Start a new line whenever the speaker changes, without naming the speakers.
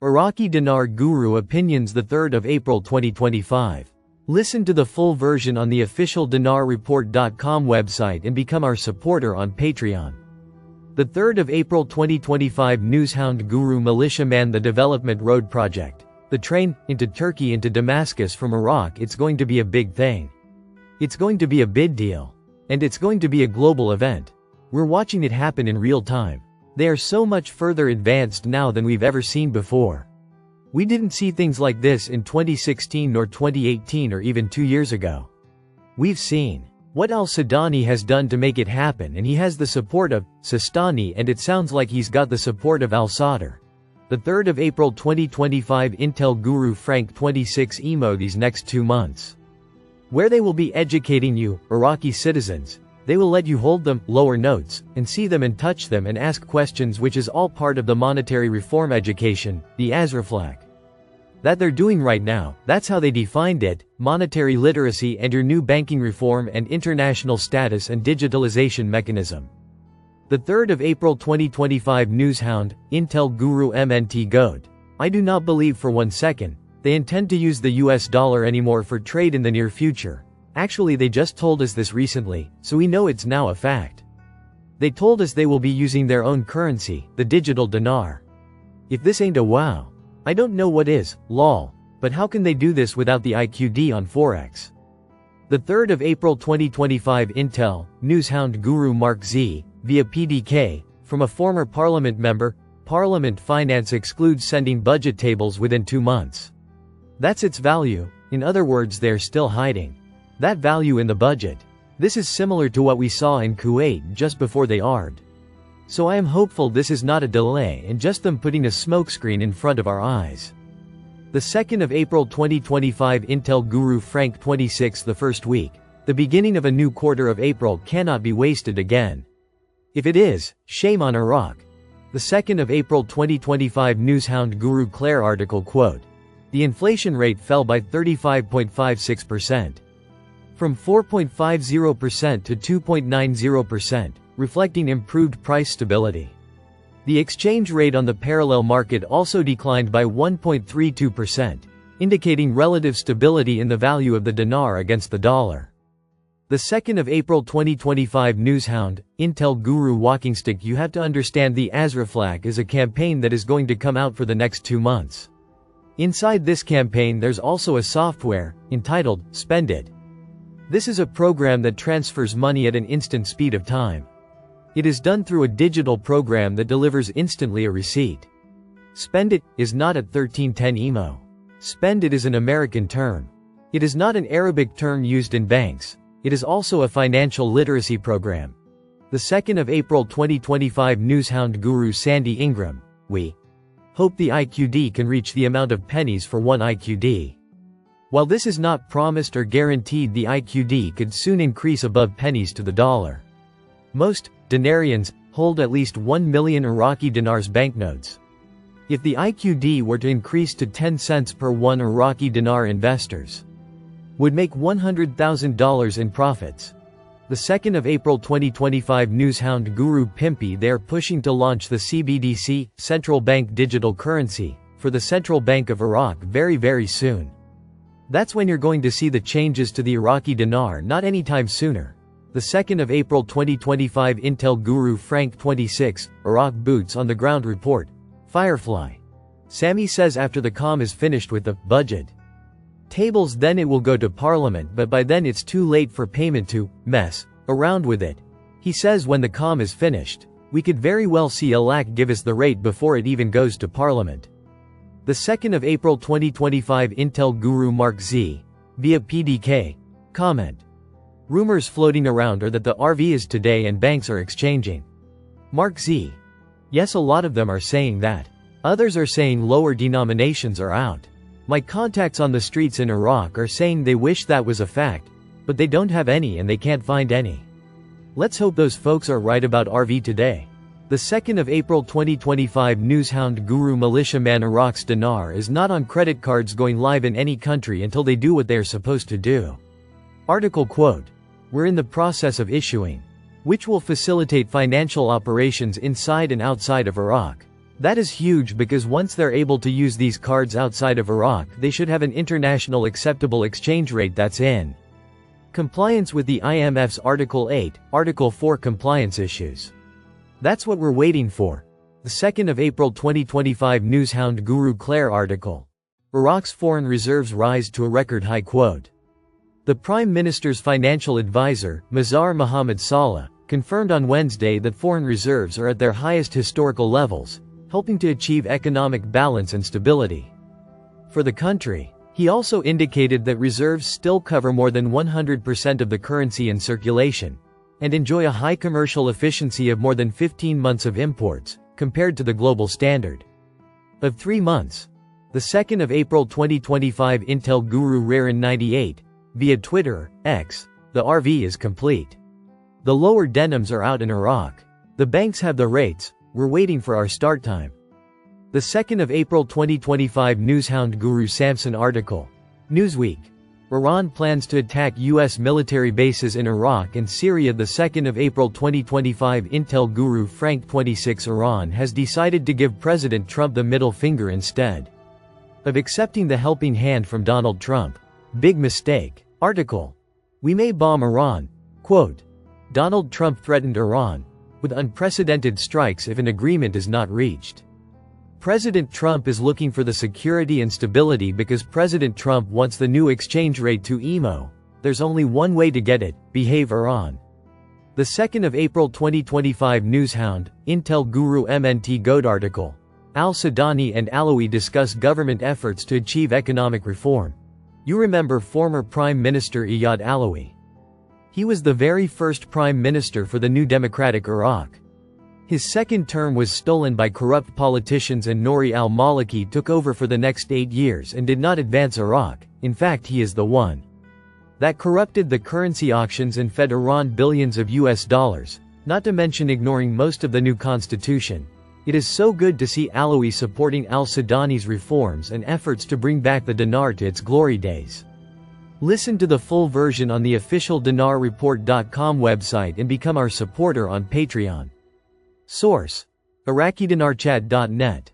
Iraqi Dinar Guru Opinions, the 3rd of April 2025. Listen to the full version on the official dinarreport.com website and become our supporter on Patreon. The 3rd of April 2025 Newshound Guru Militiaman. The Development Road Project. The train into Turkey, into Damascus from Iraq. It's going to be a big thing. It's going to be a big deal. And it's going to be a global event. We're watching it happen in real time. They are so much further advanced now than we've ever seen before. We didn't see things like this in 2016 nor 2018 or even 2 years ago. We've seen what al-Sudani has done to make it happen, and he has the support of Sistani, and it sounds like he's got the support of al-Sadr. The 3rd of April 2025 Intel Guru Frank 26 emo. These next 2 months, where they will be educating you, Iraqi citizens. They will let you hold them, lower notes, and see them and touch them and ask questions, which is all part of the monetary reform education, the Azraflak, that they're doing right now. That's how they defined it: monetary literacy and your new banking reform and international status and digitalization mechanism. The 3rd of April 2025 Newshound, Intel Guru MNT Goat. I do not believe for 1 second they intend to use the US dollar anymore for trade in the near future. Actually, they just told us this recently, so we know it's now a fact. They told us they will be using their own currency, the digital dinar. If this ain't a wow, I don't know what is, lol. But how can they do this without the IQD on Forex? The 3rd of April 2025 Intel, Newshound Guru Mark Z, via PDK, from a former parliament member. Parliament finance excludes sending budget tables within 2 months. That's its value. In other words, they're still hiding that value in the budget. This is similar to what we saw in Kuwait just before they ARD. So I am hopeful this is not a delay and just them putting a smokescreen in front of our eyes. The 2nd of April 2025 Intel Guru Frank 26. The first week, the beginning of a new quarter of April, cannot be wasted again. If it is, shame on Iraq. The 2nd of April 2025 Newshound Guru Claire article quote: the inflation rate fell by 35.56%. From 4.50% to 2.90%, reflecting improved price stability. The exchange rate on the parallel market also declined by 1.32%, indicating relative stability in the value of the dinar against the dollar. The 2nd of April 2025 Newshound, Intel Guru Walking Stick. You have to understand the Azraflak is a campaign that is going to come out for the next 2 months. Inside this campaign there's also a software, entitled Spend It. This is a program that transfers money at an instant speed of time. It is done through a digital program that delivers instantly a receipt. Spend It is not at 1310 emo. Spend It is an American term. It is not an Arabic term used in banks. It is also a financial literacy program. The 2nd of April 2025 Newshound Guru Sandy Ingram. We hope the IQD can reach the amount of pennies for 1 IQD. While this is not promised or guaranteed, the IQD could soon increase above pennies to the dollar. Most dinarians hold at least 1 million Iraqi dinars banknotes. If the IQD were to increase to 10 cents per 1 Iraqi dinar, investors would make $100,000 in profits. The 2nd of April 2025 Newshound Guru Pimpy. They are pushing to launch the CBDC, Central Bank Digital Currency, for the Central Bank of Iraq very soon. That's when you're going to see the changes to the Iraqi dinar, not anytime sooner. The 2nd of April 2025 Intel Guru Frank 26, Iraq Boots on the Ground Report. Firefly. Sammy says after the calm is finished with the budget tables, then it will go to Parliament, but by then it's too late for payment to mess around with it. He says when the calm is finished, we could very well see Alack give us the rate before it even goes to Parliament. The 2nd of April 2025 Intel Guru Mark Z, via PDK. Comment. Rumors floating around are that the RV is today and banks are exchanging. Mark Z. Yes, a lot of them are saying that. Others are saying lower denominations are out. My contacts on the streets in Iraq are saying they wish that was a fact, but they don't have any and they can't find any. Let's hope those folks are right about RV today. The 2nd of April 2025 Newshound Guru Militiaman. Iraq's dinar is not on credit cards going live in any country until they do what they are supposed to do. Article quote: we're in the process of issuing, which will facilitate financial operations inside and outside of Iraq. That is huge because once they're able to use these cards outside of Iraq, they should have an international acceptable exchange rate that's in compliance with the IMF's Article 8, Article 4 compliance issues. That's what we're waiting for. The 2nd of April 2025 Newshound Guru Claire article. Iraq's foreign reserves rise to a record high. Quote. The Prime Minister's financial advisor, Mazhar Mohammad Saleh, confirmed on Wednesday that foreign reserves are at their highest historical levels, helping to achieve economic balance and stability for the country. He also indicated that reserves still cover more than 100% of the currency in circulation, and enjoy a high commercial efficiency of more than 15 months of imports, compared to the global standard of 3 months. The 2nd of April 2025 Intel Guru Rarin 98, via Twitter, X, the RV is complete. The lower denims are out in Iraq. The banks have the rates, we're waiting for our start time. The 2nd of April 2025 Newshound Guru Samson article. Newsweek. Iran plans to attack U.S. military bases in Iraq and Syria. The 2nd of April 2025 Intel Guru Frank 26 Iran has decided to give President Trump the middle finger instead of accepting the helping hand from Donald Trump. Big mistake. Article. We may bomb Iran. Quote. Donald Trump threatened Iran with unprecedented strikes if an agreement is not reached. President Trump is looking for the security and stability because President Trump wants the new exchange rate to EMO. There's only one way to get it: behave Iran. The 2nd of April 2025 Newshound, Intel Guru MNT Goat article. Al-Sudani and Alawi discuss government efforts to achieve economic reform. You remember former Prime Minister Iyad Alawi. He was the very first Prime Minister for the new democratic Iraq. His second term was stolen by corrupt politicians and Nouri al-Maliki took over for the next 8 years and did not advance Iraq. In fact, he is the one that corrupted the currency auctions and fed Iran billions of US dollars, not to mention ignoring most of the new constitution. It is so good to see Alawi supporting al-Sudani's reforms and efforts to bring back the dinar to its glory days. Listen to the full version on the official dinarreport.com website and become our supporter on Patreon. Source: IraqiDinarChat.net